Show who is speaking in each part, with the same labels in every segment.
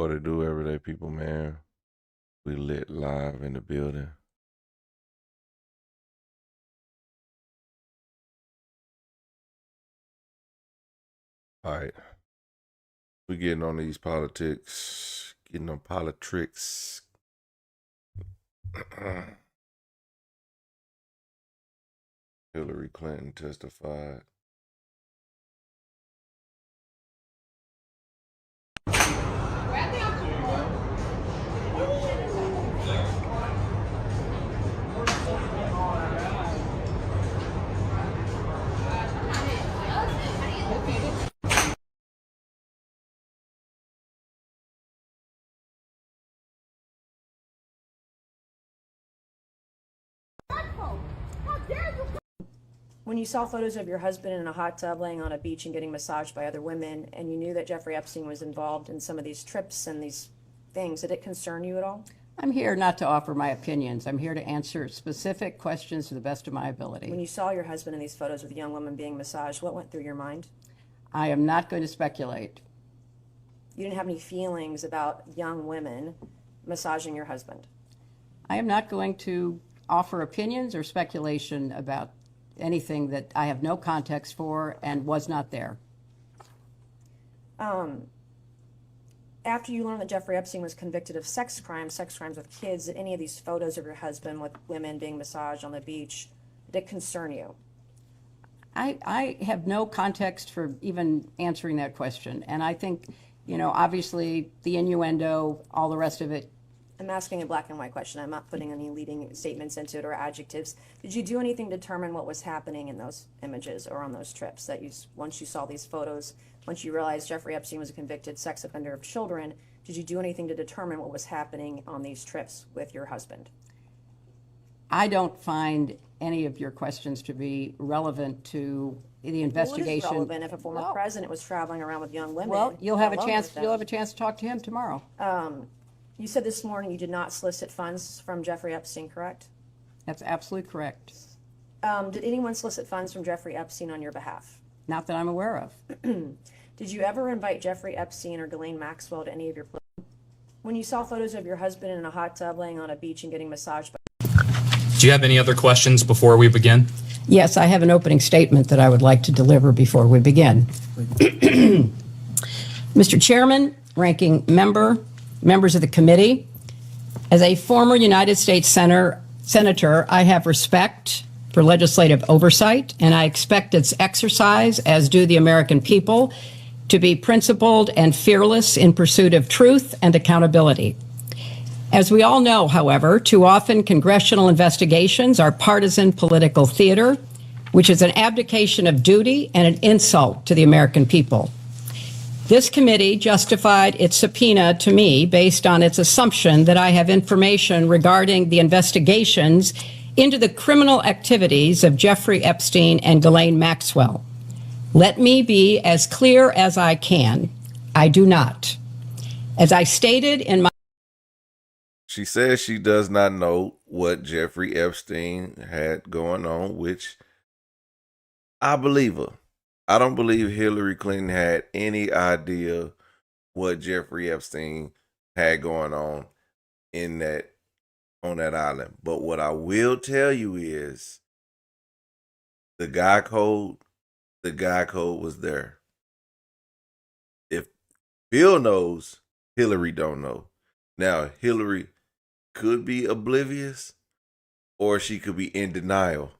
Speaker 1: What to do, everyday people, man? We lit live in the building. All right. We getting on these politics, getting on politics. Hillary Clinton testified.
Speaker 2: When you saw photos of your husband in a hot tub laying on a beach and getting massaged by other women, and you knew that Jeffrey Epstein was involved in some of these trips and these things, did it concern you at all?
Speaker 3: I'm here not to offer my opinions. I'm here to answer specific questions to the best of my ability.
Speaker 2: When you saw your husband in these photos with young women being massaged, what went through your mind?
Speaker 3: I am not going to speculate.
Speaker 2: You didn't have any feelings about young women massaging your husband?
Speaker 3: I am not going to offer opinions or speculation about anything that I have no context for and was not there.
Speaker 2: After you learned that Jeffrey Epstein was convicted of sex crimes with kids, did any of these photos of your husband with women being massaged on the beach, did it concern you?
Speaker 3: I have no context for even answering that question. And I think, obviously the innuendo, all the rest of it.
Speaker 2: I'm asking a black and white question. I'm not putting any leading statements into it or adjectives. Did you do anything to determine what was happening in those images or on those trips that once you saw these photos, once you realized Jeffrey Epstein was a convicted sex offender of children, did you do anything to determine what was happening on these trips with your husband? I
Speaker 3: don't find any of your questions to be relevant to the investigation.
Speaker 2: Well, it is relevant if a former president was traveling around with young women.
Speaker 3: Well, you'll have a chance to talk to him tomorrow.
Speaker 2: You said this morning you did not solicit funds from Jeffrey Epstein, correct?
Speaker 3: That's absolutely correct.
Speaker 2: Did anyone solicit funds from Jeffrey Epstein on your behalf?
Speaker 3: Not that I'm aware of.
Speaker 2: Did you ever invite Jeffrey Epstein or Ghislaine Maxwell to any of your plays? When you saw photos of your husband in a hot tub laying on a beach and getting massaged by...
Speaker 4: Do you have any other questions before we begin?
Speaker 3: Yes, I have an opening statement that I would like to deliver before we begin. Mr. Chairman, ranking member, members of the committee, as a former United States Senator, I have respect for legislative oversight, and I expect its exercise, as do the American people, to be principled and fearless in pursuit of truth and accountability. As we all know, however, too often congressional investigations are partisan political theater, which is an abdication of duty and an insult to the American people. This committee justified its subpoena to me based on its assumption that I have information regarding the investigations into the criminal activities of Jeffrey Epstein and Ghislaine Maxwell. Let me be as clear as I can. I do not. As I stated in my...
Speaker 1: She says she does not know what Jeffrey Epstein had going on, which I believe her. I don't believe Hillary Clinton had any idea what Jeffrey Epstein had going on on that island. But what I will tell you is the guy code was there. If Bill knows, Hillary don't know. Now, Hillary could be oblivious or she could be in denial.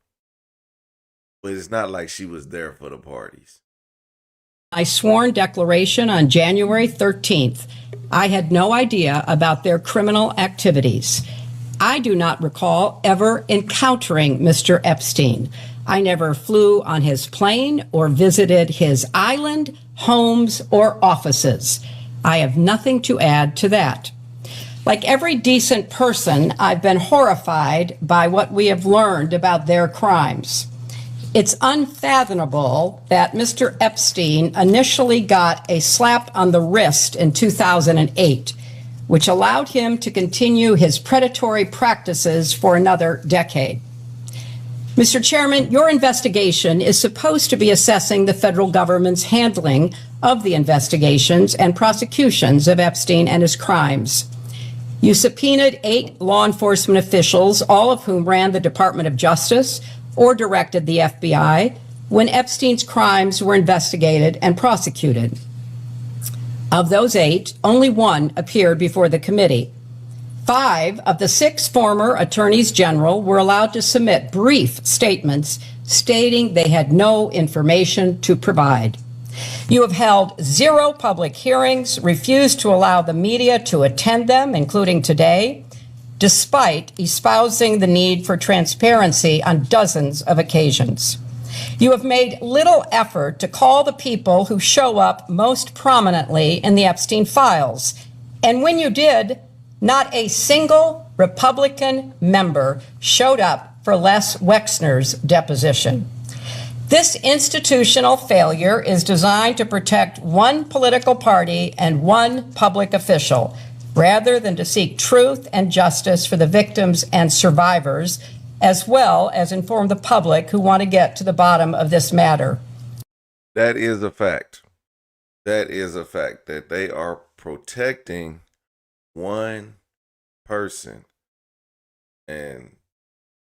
Speaker 1: But it's not like she was there for the parties.
Speaker 3: My sworn declaration on January 13th, I had no idea about their criminal activities. I do not recall ever encountering Mr. Epstein. I never flew on his plane or visited his island, homes, or offices. I have nothing to add to that. Like every decent person, I've been horrified by what we have learned about their crimes. It's unfathomable that Mr. Epstein initially got a slap on the wrist in 2008, which allowed him to continue his predatory practices for another decade. Mr. Chairman, your investigation is supposed to be assessing the federal government's handling of the investigations and prosecutions of Epstein and his crimes. You subpoenaed 8 law enforcement officials, all of whom ran the Department of Justice or directed the FBI when Epstein's crimes were investigated and prosecuted. Of those 8, only 1 appeared before the committee. 5 of the 6 former attorneys general were allowed to submit brief statements stating they had no information to provide. You have held 0 public hearings, refused to allow the media to attend them, including today, despite espousing the need for transparency on dozens of occasions. You have made little effort to call the people who show up most prominently in the Epstein files. And when you did, not a single Republican member showed up for Les Wexner's deposition. This institutional failure is designed to protect one political party and one public official, rather than to seek truth and justice for the victims and survivors, as well as inform the public who want to get to the bottom of this matter.
Speaker 1: That is a fact. That is a fact that they are protecting one person. And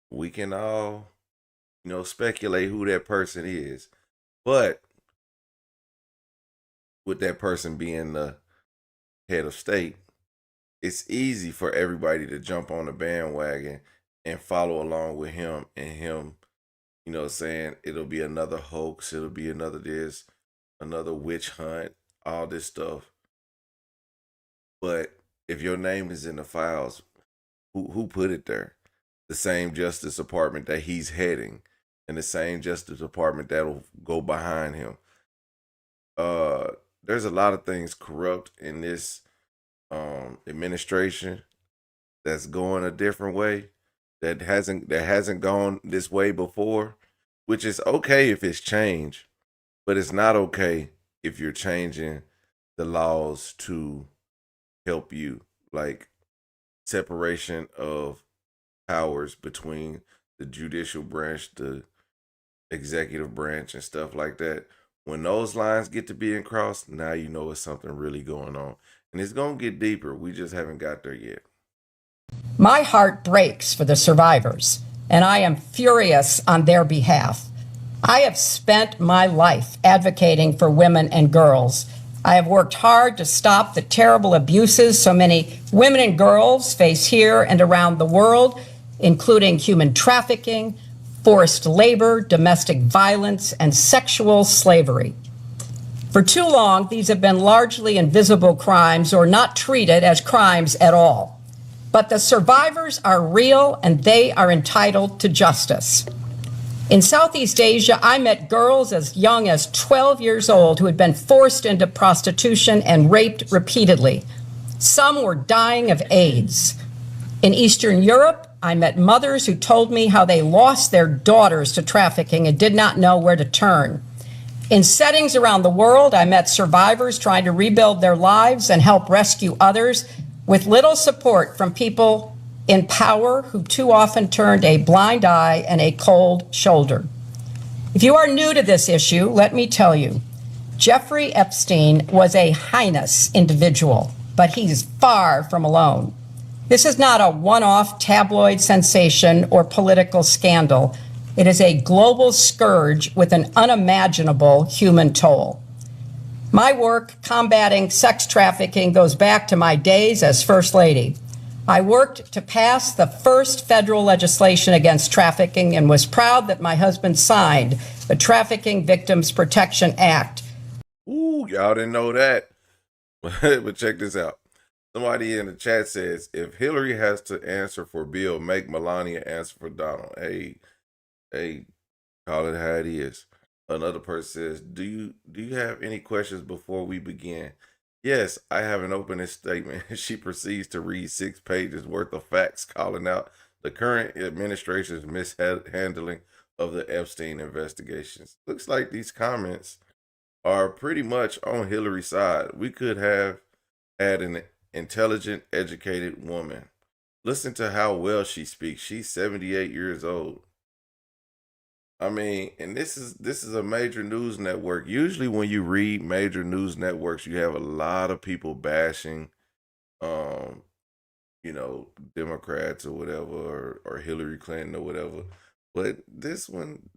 Speaker 1: we can all, speculate who that person is. But with that person being the head of state, it's easy for everybody to jump on the bandwagon and follow along with him and him, saying it'll be another hoax, it'll be another this, another witch hunt, all this stuff. But if your name is in the files, who put it there? The same Justice Department that he's heading, and the same Justice Department that'll go behind him. There's a lot of things corrupt in this administration that's going a different way, that hasn't gone this way before, which is okay if it's changed, but it's not okay if you're changing the laws to help you, like separation of powers between the judicial branch, the executive branch, and stuff like that. When those lines get to being crossed, now you know it's something really going on. And it's going to get deeper. We just haven't got there yet.
Speaker 3: My heart breaks for the survivors, and I am furious on their behalf. I have spent my life advocating for women and girls. I have worked hard to stop the terrible abuses so many women and girls face here and around the world, including human trafficking, forced labor, domestic violence, and sexual slavery. For too long, these have been largely invisible crimes or not treated as crimes at all. But the survivors are real and they are entitled to justice. In Southeast Asia, I met girls as young as 12 years old who had been forced into prostitution and raped repeatedly. Some were dying of AIDS. In Eastern Europe, I met mothers who told me how they lost their daughters to trafficking and did not know where to turn. In settings around the world, I met survivors trying to rebuild their lives and help rescue others with little support from people in power who too often turned a blind eye and a cold shoulder. If you are new to this issue, let me tell you, Jeffrey Epstein was a heinous individual, but he's far from alone. This is not a one-off tabloid sensation or political scandal. It is a global scourge with an unimaginable human toll. My work combating sex trafficking goes back to my days as First Lady. I worked to pass the first federal legislation against trafficking and was proud that my husband signed the Trafficking Victims Protection Act.
Speaker 1: Ooh, y'all didn't know that. But check this out. Somebody in the chat says, if Hillary has to answer for Bill, make Melania answer for Donald. Hey, call it how it is. Another person says, do you have any questions before we begin? Yes, I have an opening statement. She proceeds to read 6 pages worth of facts calling out the current administration's mishandling of the Epstein investigations. Looks like these comments are pretty much on Hillary's side. We could have had an intelligent, educated woman. Listen to how well she speaks. She's 78 years old. I mean, and this is a major news network. Usually when you read major news networks, you have a lot of people bashing um, Democrats or whatever, or Hillary Clinton or whatever. But this one,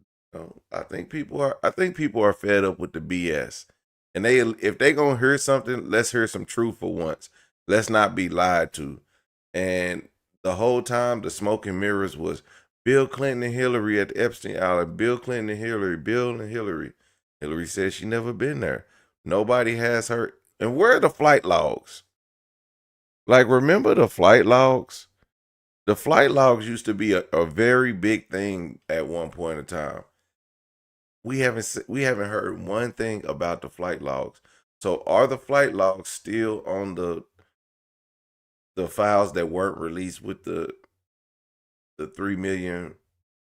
Speaker 1: I think people are fed up with the BS. And if they gonna hear something, let's hear some truth for once. Let's not be lied to. And the whole time the smoke and mirrors was Bill Clinton and Hillary at the Epstein Island. Bill Clinton and Hillary, Bill and Hillary. Hillary said she never been there. Nobody has her. And where are the flight logs? Like, remember the flight logs? The flight logs used to be a very big thing at one point in time. We haven't heard one thing about the flight logs. So are the flight logs still on the files that weren't released with the 3 million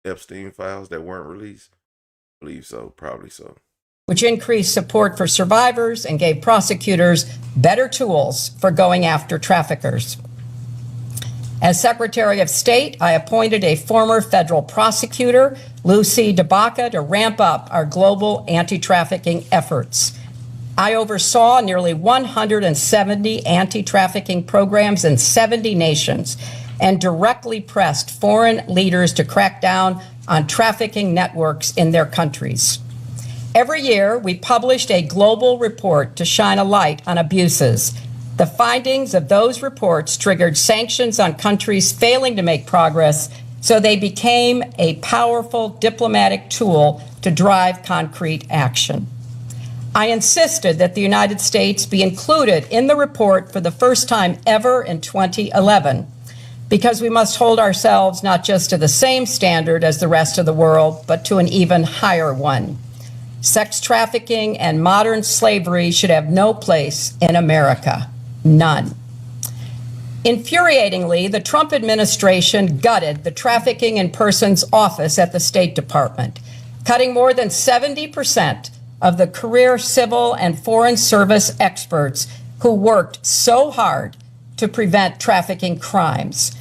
Speaker 1: Epstein files that weren't released? I believe so, probably so.
Speaker 3: which increased support for survivors and gave prosecutors better tools for going after traffickers. As Secretary of State, I appointed a former federal prosecutor, Lucy DeBaca, to ramp up our global anti-trafficking efforts. I oversaw nearly 170 anti-trafficking programs in 70 nations and directly pressed foreign leaders to crack down on trafficking networks in their countries. Every year, we published a global report to shine a light on abuses. The findings of those reports triggered sanctions on countries failing to make progress, so they became a powerful diplomatic tool to drive concrete action. I insisted that the United States be included in the report for the first time ever in 2011, because we must hold ourselves not just to the same standard as the rest of the world, but to an even higher one. Sex trafficking and modern slavery should have no place in America. None. Infuriatingly, the Trump administration gutted the Trafficking in Persons Office at the State Department, cutting more than 70% of the career civil and foreign service experts who worked so hard to prevent trafficking crimes.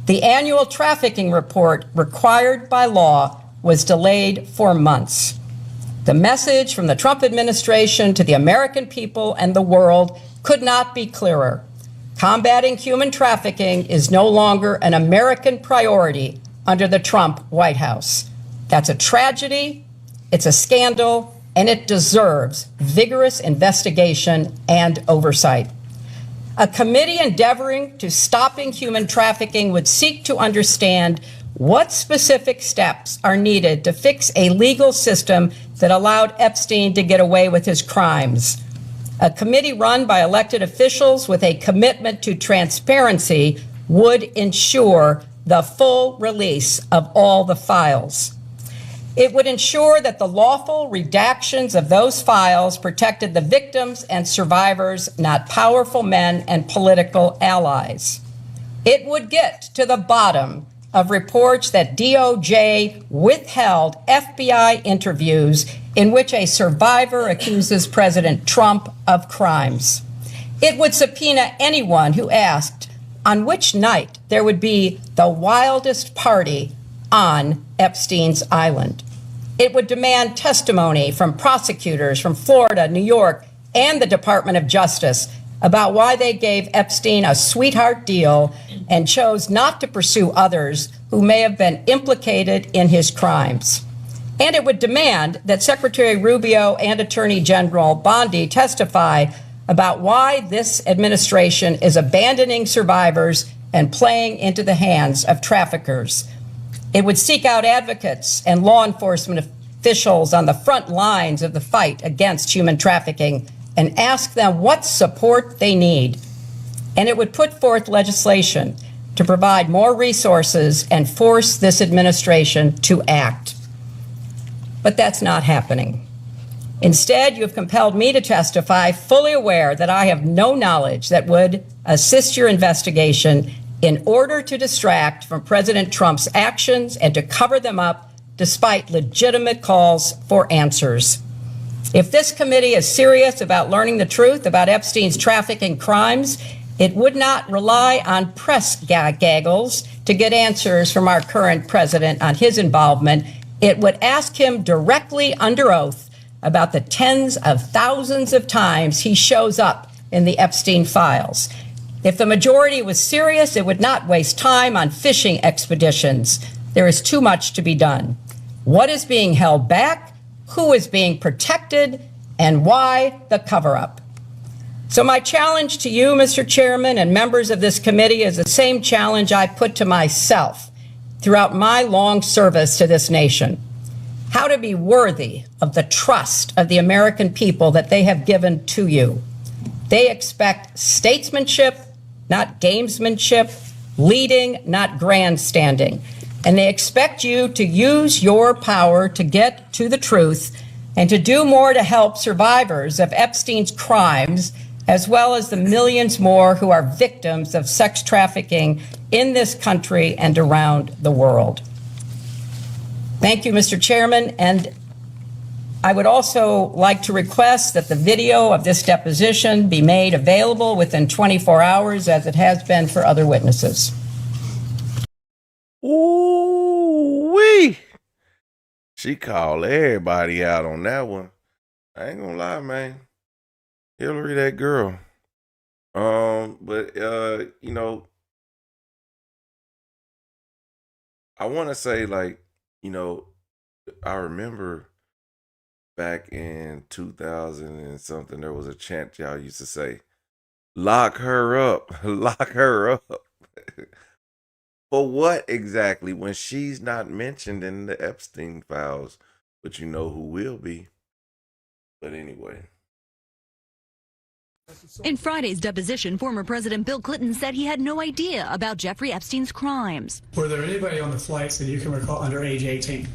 Speaker 3: The annual trafficking report required by law was delayed for months. The message from the Trump administration to the American people and the world could not be clearer. Combating human trafficking is no longer an American priority under the Trump White House. That's a tragedy, it's a scandal, and it deserves vigorous investigation and oversight. A committee endeavoring to stopping human trafficking would seek to understand what specific steps are needed to fix a legal system that allowed Epstein to get away with his crimes. A committee run by elected officials with a commitment to transparency would ensure the full release of all the files. It would ensure that the lawful redactions of those files protected the victims and survivors, not powerful men and political allies. It would get to the bottom of reports that DOJ withheld FBI interviews in which a survivor accuses President Trump of crimes. It would subpoena anyone who asked on which night there would be the wildest party on Epstein's island. It would demand testimony from prosecutors from Florida, New York, and the Department of Justice about why they gave Epstein a sweetheart deal and chose not to pursue others who may have been implicated in his crimes. And it would demand that Secretary Rubio and Attorney General Bondi testify about why this administration is abandoning survivors and playing into the hands of traffickers. It would seek out advocates and law enforcement officials on the front lines of the fight against human trafficking and ask them what support they need. And it would put forth legislation to provide more resources and force this administration to act. But that's not happening. Instead, you have compelled me to testify, fully aware that I have no knowledge that would assist your investigation, in order to distract from President Trump's actions and to cover them up despite legitimate calls for answers. If this committee is serious about learning the truth about Epstein's trafficking crimes, it would not rely on press gaggles to get answers from our current president on his involvement It would ask him directly under oath about the tens of thousands of times he shows up in the Epstein files. If the majority was serious, it would not waste time on fishing expeditions. There is too much to be done. What is being held back? Who is being protected? And why the cover-up? So my challenge to you, Mr. Chairman, and members of this committee is the same challenge I put to myself throughout my long service to this nation. How to be worthy of the trust of the American people that they have given to you. They expect statesmanship, not gamesmanship, leading, not grandstanding. And they expect you to use your power to get to the truth and to do more to help survivors of Epstein's crimes, as well as the millions more who are victims of sex trafficking in this country and around the world. Thank you, Mr. Chairman. And I would also like to request that the video of this deposition be made available within 24 hours, as it has been for other witnesses.
Speaker 1: Ooh-wee. She called everybody out on that one. I ain't gonna lie, man. Hillary, that girl. But you know, I want to say, like, you know, I remember back in 2000 and something, there was a chant y'all used to say, "Lock her up, lock her up." For what exactly, when she's not mentioned in the Epstein files? But you know who will be. But anyway.
Speaker 5: In Friday's deposition, former President Bill Clinton said he had no idea about Jeffrey Epstein's crimes.
Speaker 6: Were there anybody on the flights that you can recall under age 18?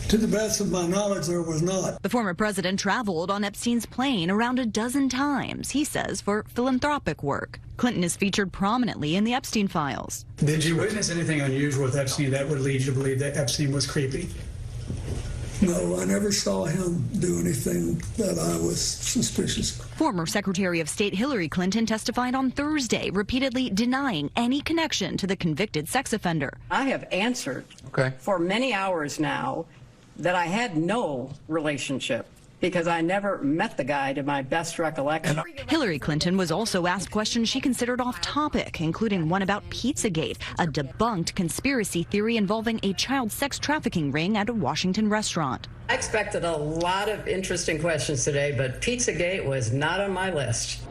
Speaker 7: To the best of my knowledge, there was not.
Speaker 5: The former president traveled on Epstein's plane around a dozen times, he says, for philanthropic work. Clinton is featured prominently in the Epstein files.
Speaker 6: Did you witness anything unusual with Epstein that would lead you to believe that Epstein was creepy?
Speaker 7: No, I never saw him do anything that I was suspicious of.
Speaker 5: Former Secretary of State Hillary Clinton testified on Thursday, repeatedly denying any connection to the convicted sex offender.
Speaker 3: I have answered for many hours now that I had no relationship because I never met the guy to my best recollection.
Speaker 5: Hillary Clinton was also asked questions she considered off topic, including one about Pizzagate, a debunked conspiracy theory involving a child sex trafficking ring at a Washington restaurant.
Speaker 3: I expected a lot of interesting questions today, but Pizzagate was not on my list.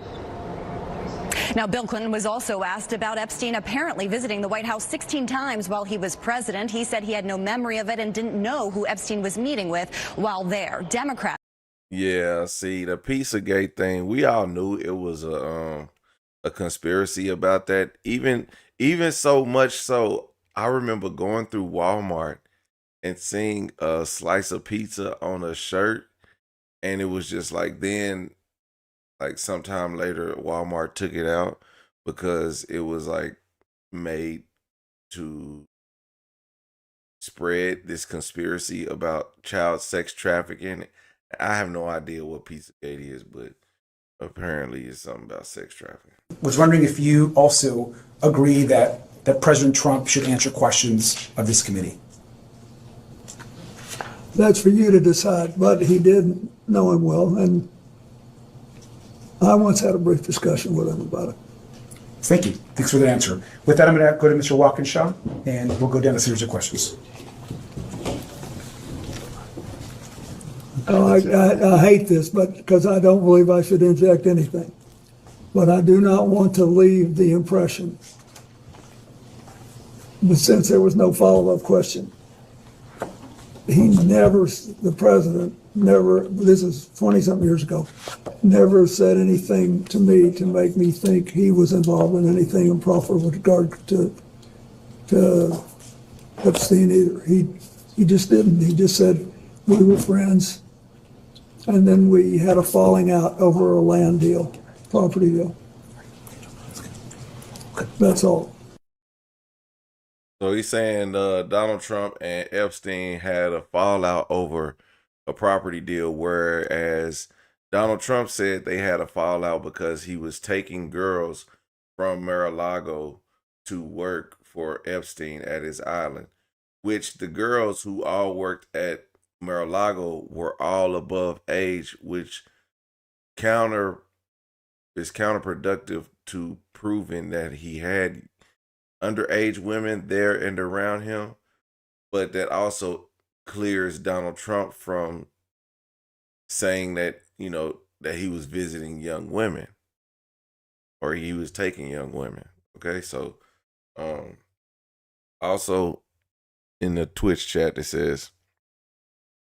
Speaker 8: Now, Bill Clinton was also asked about Epstein apparently visiting the White House 16 times while he was president. He said he had no memory of it and didn't know who Epstein was meeting with while there. Democrats.
Speaker 1: Yeah, see, the Pizzagate thing, we all knew it was a conspiracy about that. Even so much so, I remember going through Walmart and seeing a slice of pizza on a shirt, and it was just like, then like sometime later Walmart took it out because it was like made to spread this conspiracy about child sex trafficking. I have no idea what Pizzagate is, but apparently it's something about sex trafficking.
Speaker 9: Was wondering if you also agree that President Trump should answer questions of this committee.
Speaker 7: That's for you to decide, but he did know him well, and I once had a brief discussion with him about it.
Speaker 9: Thank you. Thanks for the answer. With that, I'm going to go to Mr. Walkinshaw, and we'll go down a series of questions.
Speaker 7: I hate this, but because I don't believe I should inject anything. But I do not want to leave the impression, but since there was no follow-up question, the president never, this is 20-something years ago, never said anything to me to make me think he was involved in anything improper with regard to Epstein either. He just didn't. He just said we were friends, and then we had a falling out over a land deal, property deal. That's all.
Speaker 1: So he's saying Donald Trump and Epstein had a fallout over a property deal, whereas Donald Trump said they had a fallout because he was taking girls from Mar-a-Lago to work for Epstein at his island. which the girls who all worked at Mar-a-Lago were all above age, which is counterproductive to proving that he had underage women there and around him, but that also clears Donald Trump from saying that, that he was visiting young women or he was taking young women. Okay, so also in the Twitch chat it says,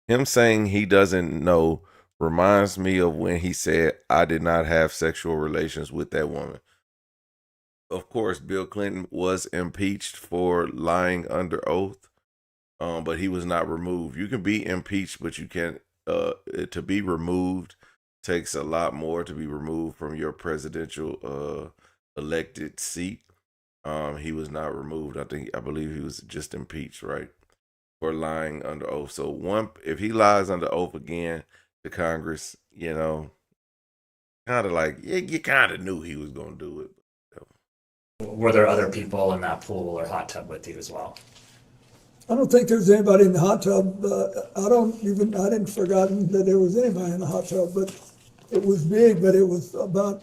Speaker 1: him saying he doesn't know reminds me of when he said, I did not have sexual relations with that woman. Of course, Bill Clinton was impeached for lying under oath, but he was not removed. You can be impeached, but you can't, to be removed takes a lot more to be removed from your presidential elected seat. He was not removed. I believe he was just impeached, right? For lying under oath. So if he lies under oath again to Congress, kind of like, you kind of knew he was going to do it.
Speaker 10: Were there other people in that pool or hot tub with you as well?
Speaker 7: I don't think there's anybody in the hot tub. I didn't forgotten that there was anybody in the hot tub, but it was big, but it was about.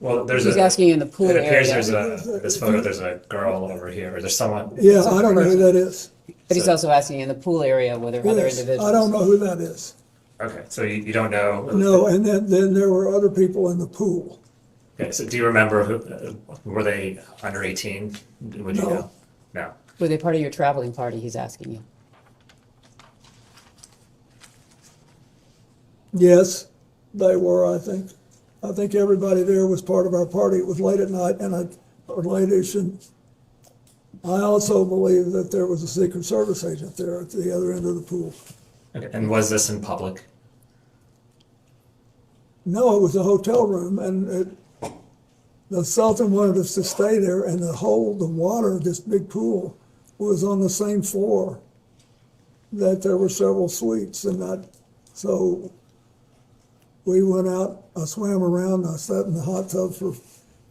Speaker 10: Well,
Speaker 3: He's asking in the pool
Speaker 10: it appears
Speaker 3: area.
Speaker 10: this photo, there's a girl over here, or there's someone.
Speaker 7: Yeah, I don't know who that is.
Speaker 3: But he's also asking in the pool area were there other
Speaker 7: Yes,
Speaker 3: individuals?
Speaker 7: I don't know who that is.
Speaker 10: Okay, so you don't know?
Speaker 7: No, and then there were other people in the pool.
Speaker 10: Okay, so do you remember were they under 18? Would you
Speaker 7: No.
Speaker 10: know? No.
Speaker 3: Were they part of your traveling party, he's asking you?
Speaker 7: Yes, they were, I think. I think everybody there was part of our party. It was late at night or late-ish, and I also believe that there was a Secret Service agent there at the other end of the pool.
Speaker 10: Okay, and was this in public?
Speaker 7: No, it was a hotel room, and the Sultan wanted us to stay there, and the water, this big pool, was on the same floor that there were several suites, so we went out, I swam around, I sat in the hot tub for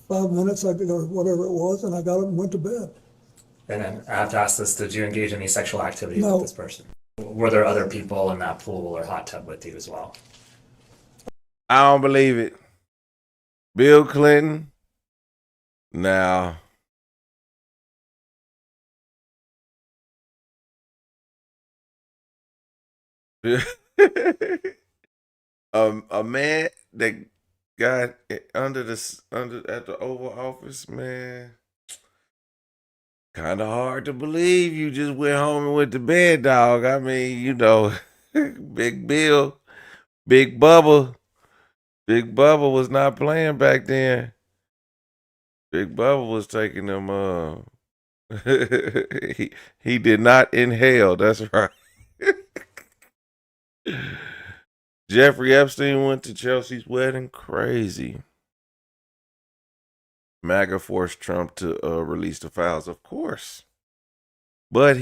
Speaker 7: 5 minutes, or whatever it was, and I got up and went to bed.
Speaker 10: And then I have to ask this, did you engage in any sexual activity
Speaker 7: No.
Speaker 10: with this person? Were there other people in that pool or hot tub with you as well?
Speaker 1: I don't believe it. Bill Clinton. Now, a man that got under at the Oval Office, man, kind of hard to believe you just went home and went to bed, dog. I mean, Big Bill, Big Bubba was not playing back then. Big Bubba was taking them. He did not inhale. That's right. Jeffrey Epstein went to Chelsea's wedding. Crazy. MAGA forced Trump to release the files, of course. But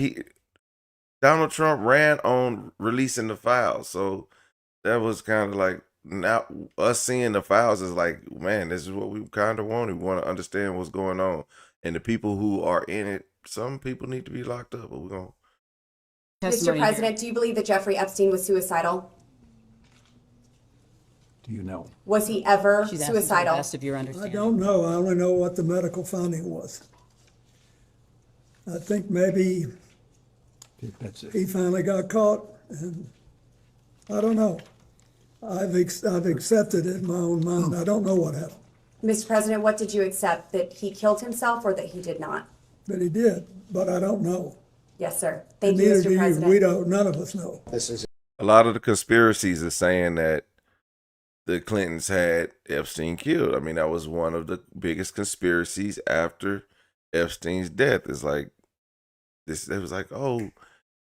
Speaker 1: Donald Trump ran on releasing the files, so that was kind of like, now us seeing the files is like, man, this is what we kind of want. We want to understand what's going on, and the people who are in it, some people need to be locked up. But we're gonna.
Speaker 11: Mr. President, do you believe that Jeffrey Epstein was suicidal?
Speaker 9: Do you know?
Speaker 11: Was he ever
Speaker 3: She's asking to the
Speaker 11: suicidal?
Speaker 3: best of your
Speaker 7: I
Speaker 3: understanding.
Speaker 7: don't know, I only know what the medical finding was. I think maybe
Speaker 9: That's it.
Speaker 7: he finally got caught, and I don't know. I've accepted it in my own mind. I don't know what happened,
Speaker 11: Mr. President, what did you accept? That he killed himself or that he did not?
Speaker 7: but he did, but I don't know.
Speaker 11: Yes, sir.
Speaker 7: And
Speaker 11: Thank you,
Speaker 7: neither do
Speaker 11: Mr.
Speaker 7: you.
Speaker 11: President.
Speaker 7: We don't, none of us know.
Speaker 1: A lot of the conspiracies are saying that the Clintons had Epstein killed. I mean, that was one of the biggest conspiracies after Epstein's death. It's like this. It was like, oh,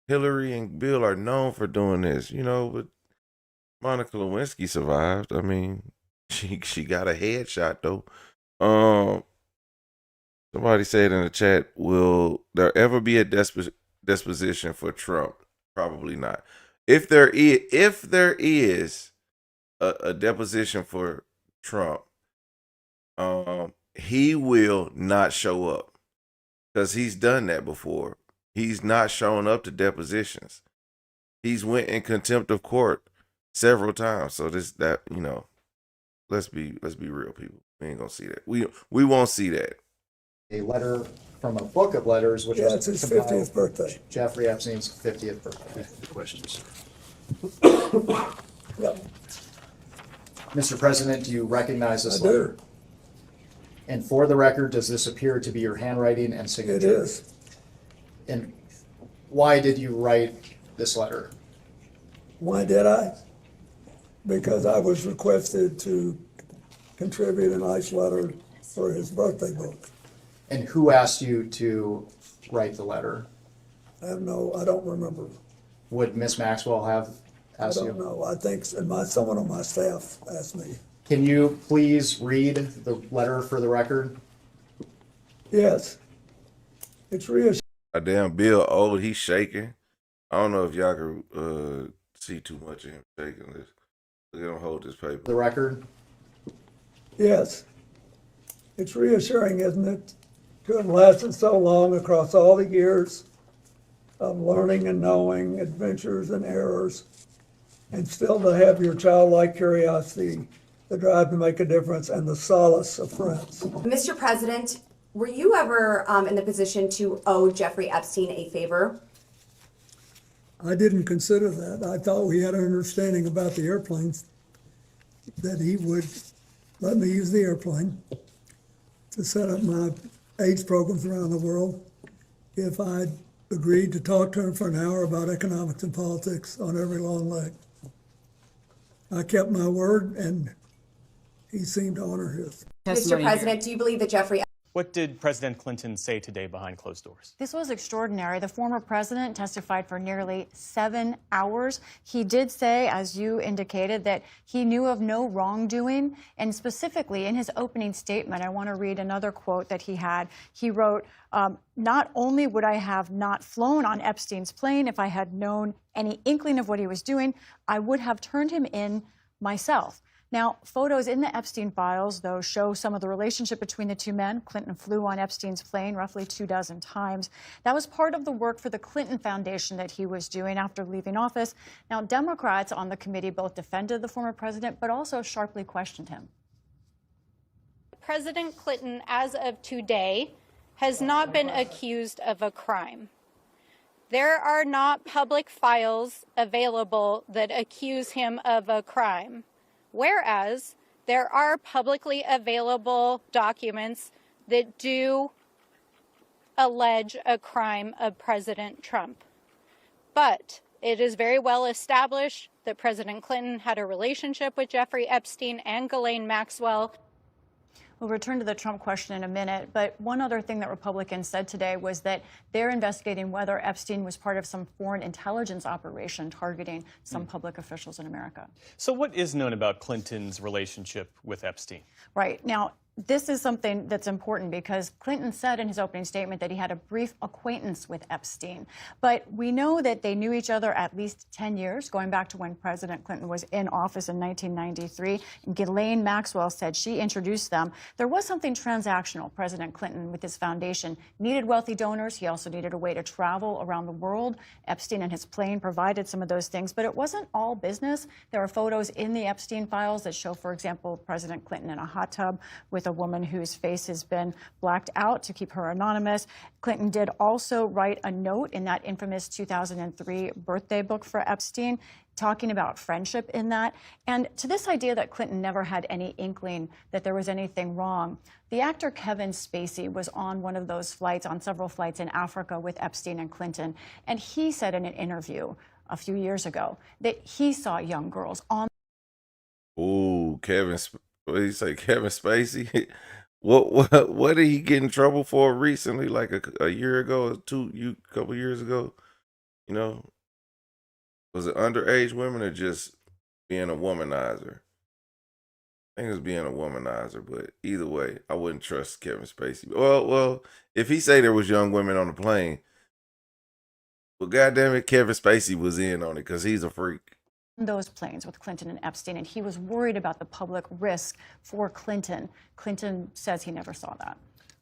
Speaker 1: Hillary and Bill are known for doing this, but Monica Lewinsky survived. I mean, she got a headshot though. Somebody said in the chat, will there ever be a disposition for Trump? Probably not. If there is a deposition for Trump, he will not show up because he's done that before. He's not shown up to depositions. He's went in contempt of court several times. So let's be real, people. We ain't gonna see that. We won't see that.
Speaker 12: A letter from a book of letters, which
Speaker 7: Yeah,
Speaker 12: was
Speaker 7: it's his
Speaker 12: compiled
Speaker 7: 50th birthday.
Speaker 12: Jeffrey Epstein's 50th birthday.
Speaker 10: Questions?
Speaker 7: Yep,
Speaker 12: Mr. President, do you recognize this
Speaker 7: I do.
Speaker 12: letter? And for the record, does this appear to be your handwriting and
Speaker 7: it
Speaker 12: signature?
Speaker 7: is.
Speaker 12: And why did you write this letter?
Speaker 7: Why did I? Because I was requested to contribute a nice letter for his birthday book.
Speaker 12: And who asked you to write the letter?
Speaker 7: I don't remember.
Speaker 12: Would Miss Maxwell have
Speaker 7: I
Speaker 12: asked
Speaker 7: don't
Speaker 12: you?
Speaker 7: know. I think someone on my staff asked me.
Speaker 12: Can you please read the letter for the record?
Speaker 7: Yes. It's reassuring.
Speaker 1: Damn Bill old, he's shaking. I don't know if y'all can see too much of him shaking this. Look at him hold this paper.
Speaker 12: The record?
Speaker 7: Yes. It's reassuring, isn't it, to have lasted so long across all the years of learning and knowing, adventures and errors, and still to have your childlike curiosity, the drive to make a difference, and the solace of friends.
Speaker 11: Mr. President, were you ever in the position to owe Jeffrey Epstein a favor?
Speaker 7: I didn't consider that. I thought we had an understanding about the airplanes, that he would let me use the airplane to set up my AIDS programs around the world if I'd agreed to talk to him for an hour about economics and politics on every long leg. I kept my word, and he seemed to honor his.
Speaker 11: Mr. President, do you believe that Jeffrey
Speaker 13: What did President Clinton say today behind closed doors?
Speaker 14: This was extraordinary. The former president testified for nearly 7 hours. He did say, as you indicated, that he knew of no wrongdoing. And specifically in his opening statement, I want to read another quote that he had. He wrote, not only would I have not flown on Epstein's plane if I had known any inkling of what he was doing, I would have turned him in myself. Now, photos in the Epstein files, though, show some of the relationship between the two men. Clinton flew on Epstein's plane roughly 24 times. That was part of the work for the Clinton Foundation that he was doing after leaving office. Now, Democrats on the committee both defended the former president, but also sharply questioned him.
Speaker 15: President Clinton, as of today, has not been accused of a crime. There are not public files available that accuse him of a crime. Whereas there are publicly available documents that do allege a crime of President Trump. But it is very well established that President Clinton had a relationship with Jeffrey Epstein and Ghislaine Maxwell.
Speaker 14: We'll return to the Trump question in a minute, but one other thing that Republicans said today was that they're investigating whether Epstein was part of some foreign intelligence operation targeting some public officials in America.
Speaker 13: So what is known about Clinton's relationship with Epstein?
Speaker 14: Right. Now, this is something that's important because Clinton said in his opening statement that he had a brief acquaintance with Epstein. But we know that they knew each other at least 10 years, going back to when President Clinton was in office in 1993. And Ghislaine Maxwell said she introduced them. There was something transactional. President Clinton, with his foundation, needed wealthy donors. He also needed a way to travel around the world. Epstein and his plane provided some of those things, but it wasn't all business. There are photos in the Epstein files that show, for example, President Clinton in a hot tub with a woman whose face has been blacked out to keep her anonymous. Clinton did also write a note in that infamous 2003 birthday book for Epstein, talking about friendship in that. And to this idea that Clinton never had any inkling that there was anything wrong, the actor Kevin Spacey was on one of those flights, on several flights in Africa with Epstein and Clinton. And he said in an interview a few years ago that he saw young girls on.
Speaker 1: Ooh, what did you say, Kevin Spacey? What did he get in trouble for recently? Like a year ago, a couple years ago? You know, was it underage women or just being a womanizer? I think it was being a womanizer, but either way, I wouldn't trust Kevin Spacey. Well, if he say there was young women on the plane, well, goddamn it, Kevin Spacey was in on it because he's a freak.
Speaker 14: Those planes with Clinton and Epstein, and he was worried about the public risk for Clinton. Clinton says he never saw that.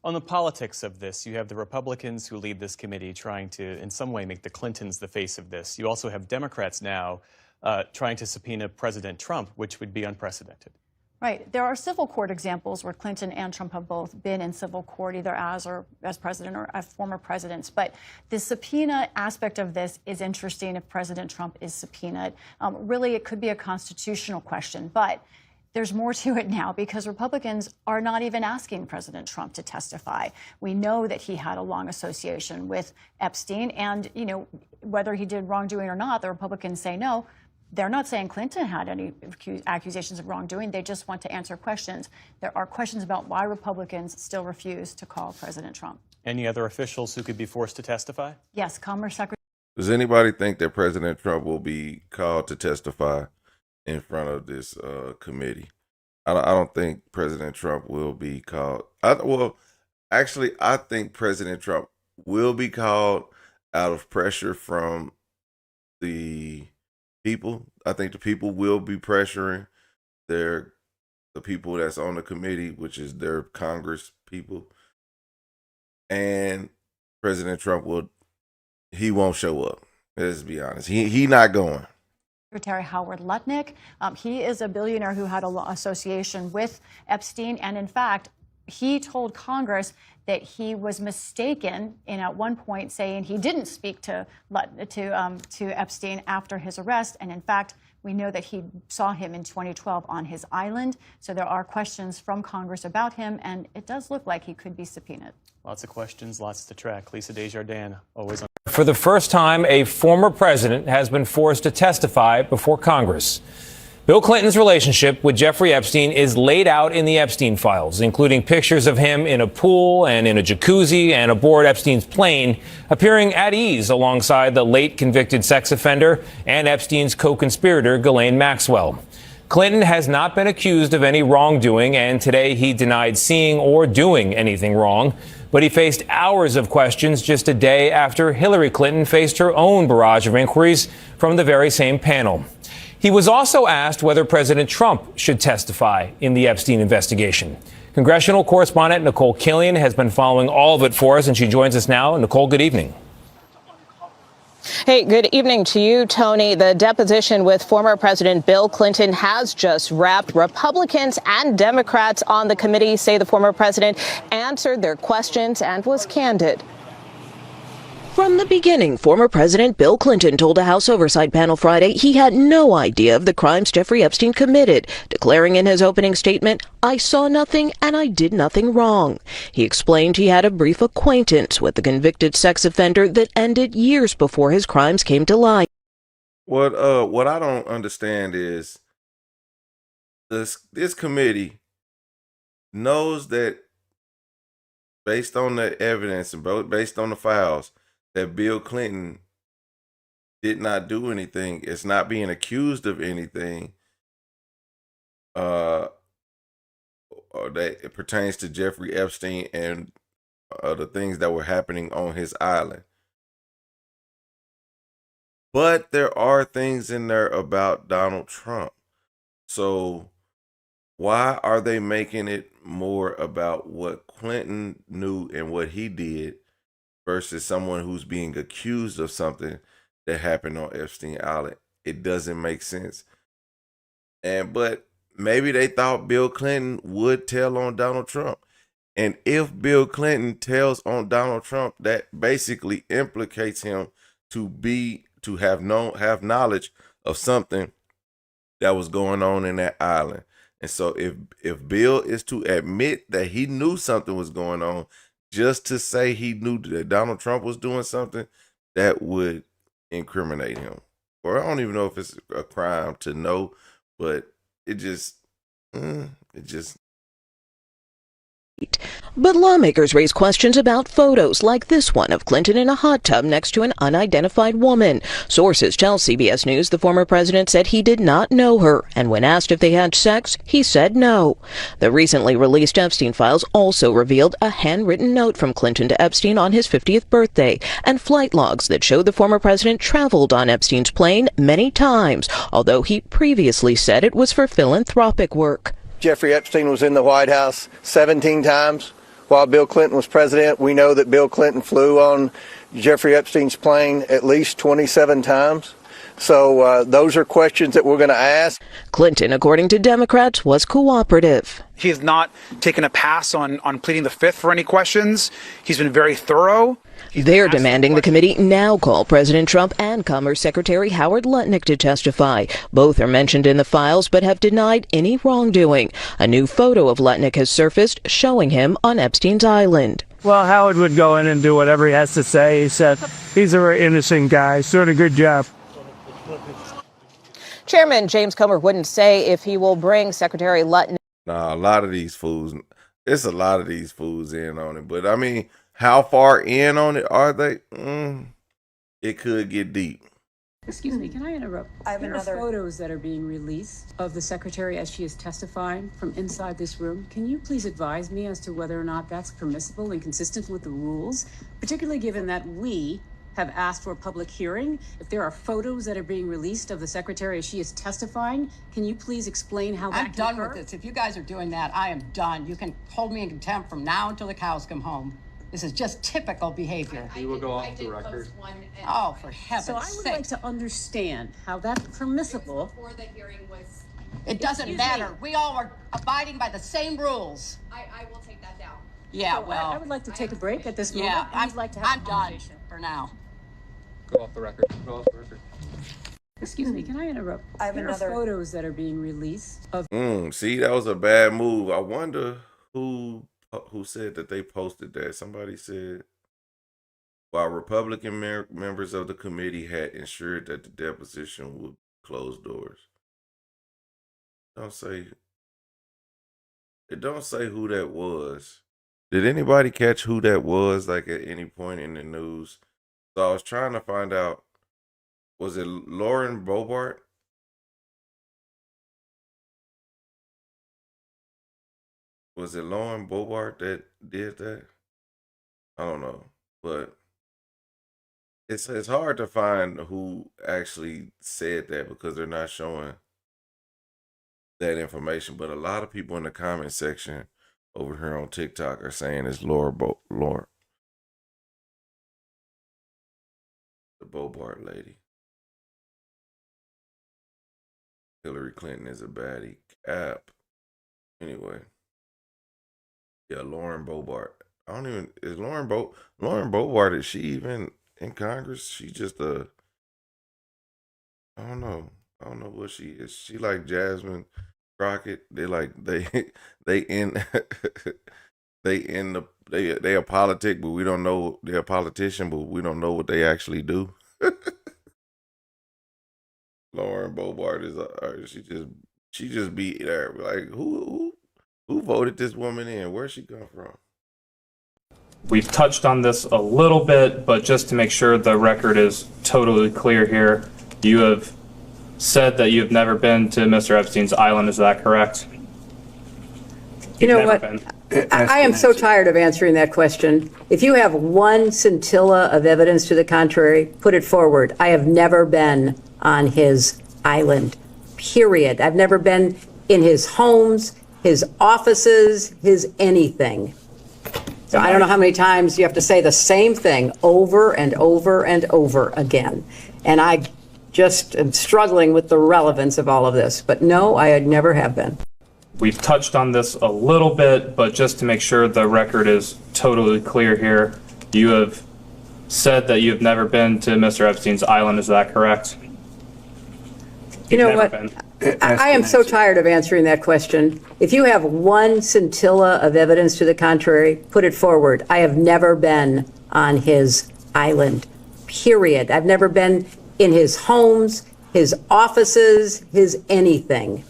Speaker 13: On the politics of this, you have the Republicans who lead this committee trying to, in some way, make the Clintons the face of this. You also have Democrats now trying to subpoena President Trump, which would be unprecedented.
Speaker 14: Right. There are civil court examples where Clinton and Trump have both been in civil court, either as president or as former presidents. But the subpoena aspect of this is interesting if President Trump is subpoenaed. Really, it could be a constitutional question. But there's more to it now because Republicans are not even asking President Trump to testify. We know that he had a long association with Epstein. And, you know, whether he did wrongdoing or not, the Republicans say no. They're not saying Clinton had any accusations of wrongdoing. They just want to answer questions. There are questions about why Republicans still refuse to call President Trump.
Speaker 13: Any other officials who could be forced to testify?
Speaker 14: Yes, Commerce Secretary.
Speaker 1: Does anybody think that President Trump will be called to testify in front of this committee? I don't think President Trump will be called. I think President Trump will be called out of pressure from the people. I think the people will be pressuring the people that's on the committee, which is their Congress people. And President Trump he won't show up. Let's be honest. He not going.
Speaker 14: Secretary Howard Lutnick. He is a billionaire who had an association with Epstein. And in fact, he told Congress that he was mistaken in at one point saying he didn't speak to Epstein after his arrest. And in fact, we know that he saw him in 2012 on his island. So there are questions from Congress about him, and it does look like he could be subpoenaed.
Speaker 13: Lots of questions, lots to track. Lisa Desjardins, always on.
Speaker 16: For the first time, a former president has been forced to testify before Congress. Bill Clinton's relationship with Jeffrey Epstein is laid out in the Epstein files, including pictures of him in a pool and in a jacuzzi and aboard Epstein's plane, appearing at ease alongside the late convicted sex offender and Epstein's co-conspirator, Ghislaine Maxwell. Clinton has not been accused of any wrongdoing, and today he denied seeing or doing anything wrong. But he faced hours of questions just a day after Hillary Clinton faced her own barrage of inquiries from the very same panel. He was also asked whether President Trump should testify in the Epstein investigation. Congressional correspondent Nicole Killian has been following all of it for us, and she joins us now. Nicole, good evening.
Speaker 17: Hey, good evening to you, Tony. The deposition with former President Bill Clinton has just wrapped. Republicans and Democrats on the committee say the former president answered their questions and was candid.
Speaker 18: From the beginning, former President Bill Clinton told a House Oversight panel Friday he had no idea of the crimes Jeffrey Epstein committed, declaring in his opening statement, "I saw nothing and I did nothing wrong." He explained he had a brief acquaintance with the convicted sex offender that ended years before his crimes came to light.
Speaker 1: What I don't understand is this committee knows that based on the evidence and based on the files, that Bill Clinton did not do anything, is not being accused of anything or that it pertains to Jeffrey Epstein and the things that were happening on his island. But there are things in there about Donald Trump. So why are they making it more about what Clinton knew and what he did versus someone who's being accused of something that happened on Epstein Island? It doesn't make sense. But maybe they thought Bill Clinton would tell on Donald Trump. And if Bill Clinton tells on Donald Trump, that basically implicates him to have knowledge of something that was going on in that island. And so if Bill is to admit that he knew something was going on, just to say he knew that Donald Trump was doing something, that would incriminate him. Or I don't even know if it's a crime to know, but it just.
Speaker 18: But lawmakers raise questions about photos like this one of Clinton in a hot tub next to an unidentified woman. Sources tell CBS News the former president said he did not know her, and when asked if they had sex, he said no. The recently released Epstein files also revealed a handwritten note from Clinton to Epstein on his 50th birthday, and flight logs that showed the former president traveled on Epstein's plane many times, although he previously said it was for philanthropic work.
Speaker 19: Jeffrey Epstein was in the White House 17 times while Bill Clinton was president. We know that Bill Clinton flew on Jeffrey Epstein's plane at least 27 times. So those are questions that we're going to ask.
Speaker 18: Clinton, according to Democrats, was cooperative.
Speaker 9: He has not taken a pass on pleading the fifth for any questions. He's been very thorough.
Speaker 18: They're demanding the committee now call President Trump and Commerce Secretary Howard Lutnick to testify. Both are mentioned in the files but have denied any wrongdoing. A new photo of Lutnick has surfaced showing him on Epstein's island.
Speaker 20: Well, Howard would go in and do whatever he has to say. He said he's a very innocent guy. Sort of good job.
Speaker 17: Chairman James Comer wouldn't say if he will bring Secretary Lutnick.
Speaker 1: Nah, a lot of these fools, it's a lot of these fools in on it. But I mean, how far in on it are they? It could get deep.
Speaker 21: Excuse me, can I interrupt?
Speaker 2: I have
Speaker 21: there
Speaker 2: another-
Speaker 21: are photos that are being released of the secretary as she is testifying from inside this room. Can you please advise me as to whether or not that's permissible and consistent with the rules, particularly given that we have asked for a public hearing? If there are photos that are being released of the secretary as she is testifying, can you please explain how that
Speaker 3: I'm
Speaker 21: can
Speaker 3: done
Speaker 21: occur?
Speaker 3: with this. If you guys are doing that, I am done. You can hold me in contempt from now until the cows come home. This is just typical behavior.
Speaker 13: We will go off the record.
Speaker 3: Oh, for heaven's
Speaker 21: So I would like to understand how that's permissible.
Speaker 11: Before the hearing was,
Speaker 3: It doesn't
Speaker 21: Excuse
Speaker 3: matter.
Speaker 21: me.
Speaker 3: We all are abiding by the same rules.
Speaker 11: I will take that down.
Speaker 3: Yeah,
Speaker 21: So
Speaker 3: well.
Speaker 21: I would like to take a break at this moment.
Speaker 3: Yeah,
Speaker 21: and I'd like to have
Speaker 3: I'm
Speaker 21: a
Speaker 3: done
Speaker 21: conversation.
Speaker 3: for now.
Speaker 13: Go off the record. Go off the record.
Speaker 21: Excuse me, can I interrupt?
Speaker 2: I have
Speaker 21: there
Speaker 2: another-
Speaker 21: are photos that are being released of
Speaker 1: See, that was a bad move. I wonder who said that they posted that. Somebody said, while Republican members of the committee had ensured that the deposition would close doors. It don't say who that was. Did anybody catch who that was, like at any point in the news? So I was trying to find out, was it Lauren Bobart? Was it Lauren Bobart that did that? I don't know, but it's hard to find who actually said that because they're not showing that information. But a lot of people in the comment section over here on TikTok are saying it's Laura, the Bobart lady. Hillary Clinton is a baddie. Cap. Anyway. Yeah, Lauren Bobart. Is Lauren Bobart, is she even in Congress? She just I don't know what she is. She like Jasmine Crockett. They a politic, but we don't know they're a politician, but we don't know what they actually do. Lauren Bobart is she just be there. Like who voted this woman in? Where'd she come from?
Speaker 4: We've touched on this a little bit, but just to make sure the record is totally clear here, you have said that you've never been to Mr. Epstein's island. Is that correct?
Speaker 3: You know what?
Speaker 4: Been.
Speaker 3: I am so tired of answering that question. If you have one scintilla of evidence to the contrary, put it forward. I have never been on his island, period. I've never been in his homes, his offices, his anything. So I don't know how many times you have to say the same thing over and over and over again. And I just am struggling with the relevance of all of this. But no, I never have been.
Speaker 4: We've touched on this a little bit, but just to make sure the record is totally clear here, you have said that you've never been to Mr. Epstein's island. Is that correct?
Speaker 3: You know
Speaker 4: Never
Speaker 3: what?
Speaker 4: been.
Speaker 3: I am so tired of answering that question. If you have one scintilla of evidence to the contrary, put it forward. I have never been on his island, period. I've never been in his homes, his offices, his anything.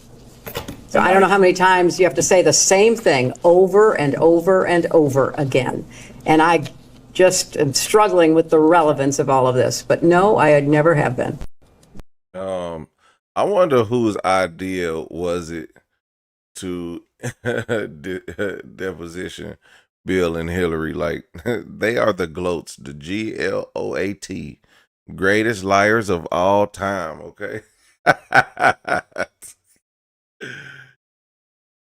Speaker 3: So I don't know how many times you have to say the same thing over and over and over again. And I just am struggling with the relevance of all of this. But no, I never have been.
Speaker 1: I wonder whose idea was it to deposition Bill and Hillary. Like, they are the gloats, the GLOAT, greatest liars of all time, okay?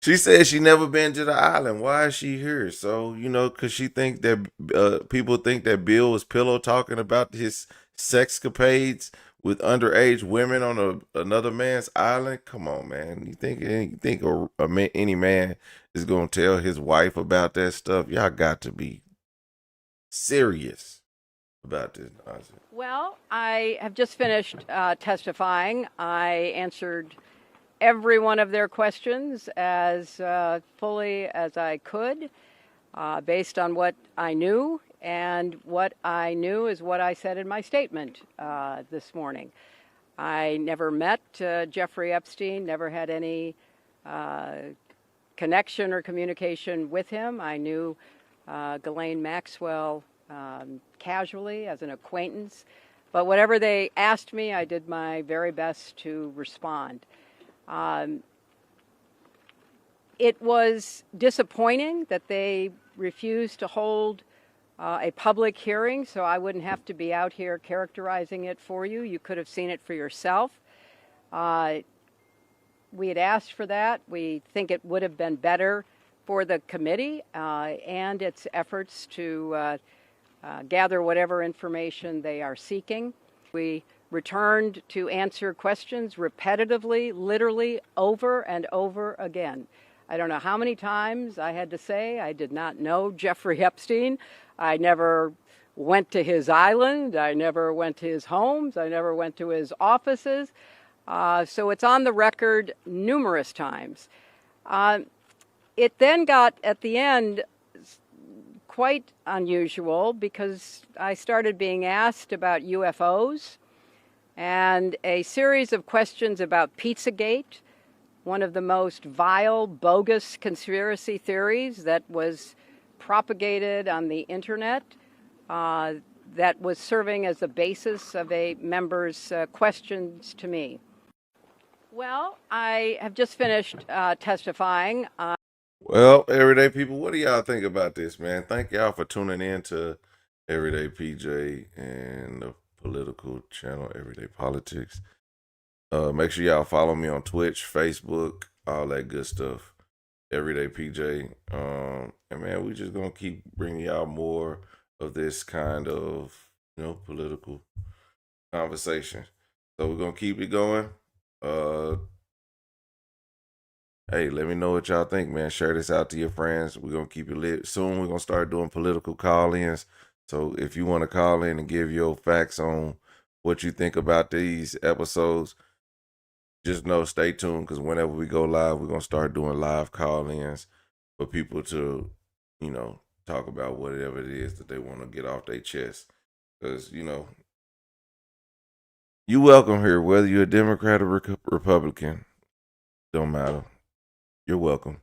Speaker 1: She said she never been to the island. Why is she here? So, you know, because she think that people think that Bill was pillow talking about his sexcapades with underage women on another man's island. Come on, man. You think any man is going to tell his wife about that stuff? Y'all got to be serious about this nonsense.
Speaker 6: Well, I have just finished testifying. I answered every one of their questions as fully as I could, based on what I knew, and what I knew is what I said in my statement this morning. I never met Jeffrey Epstein, never had any connection or communication with him. I knew Ghislaine Maxwell casually as an acquaintance, but whatever they asked me, I did my very best to respond. It was disappointing that they refused to hold a public hearing, so I wouldn't have to be out here characterizing it for you. You could have seen it for yourself. We had asked for that. We think it would have been better for the committee and its efforts to gather whatever information they are seeking. We returned to answer questions repetitively, literally over and over again. I don't know how many times I had to say I did not know Jeffrey Epstein. I never went to his island. I never went to his homes. I never went to his offices. So it's on the record numerous times. It then got, at the end, quite unusual because I started being asked about UFOs and a series of questions about Pizzagate, one of the most vile, bogus conspiracy theories that was propagated on the internet, that was serving as the basis of a member's questions to me. Well, I have just finished testifying.
Speaker 1: Well, everyday people, what do y'all think about this, man? Thank y'all for tuning in to Everyday PJ and the political channel, Everyday Politics. Make sure y'all follow me on Twitch, Facebook, all that good stuff. Everyday PJ. And man, we just gonna keep bringing y'all more of this kind of, you know, political conversation. So we're gonna keep it going. Hey, let me know what y'all think, man. Share this out to your friends. We're going to keep it lit. Soon we're going to start doing political call-ins. So if you want to call in and give your facts on what you think about these episodes, just know, stay tuned, because whenever we go live, we're going to start doing live call-ins for people to, you know, talk about whatever it is that they want to get off their chest. Because, you know, you welcome here, whether you're a Democrat or Republican. Don't matter. You're welcome.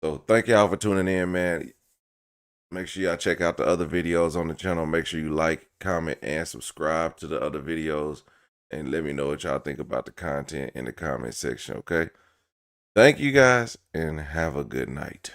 Speaker 1: So thank y'all for tuning in, man. Make sure y'all check out the other videos on the channel. Make sure you like, comment, and subscribe to the other videos. And let me know what y'all think about the content in the comment section, okay? Thank you guys, and have a good night.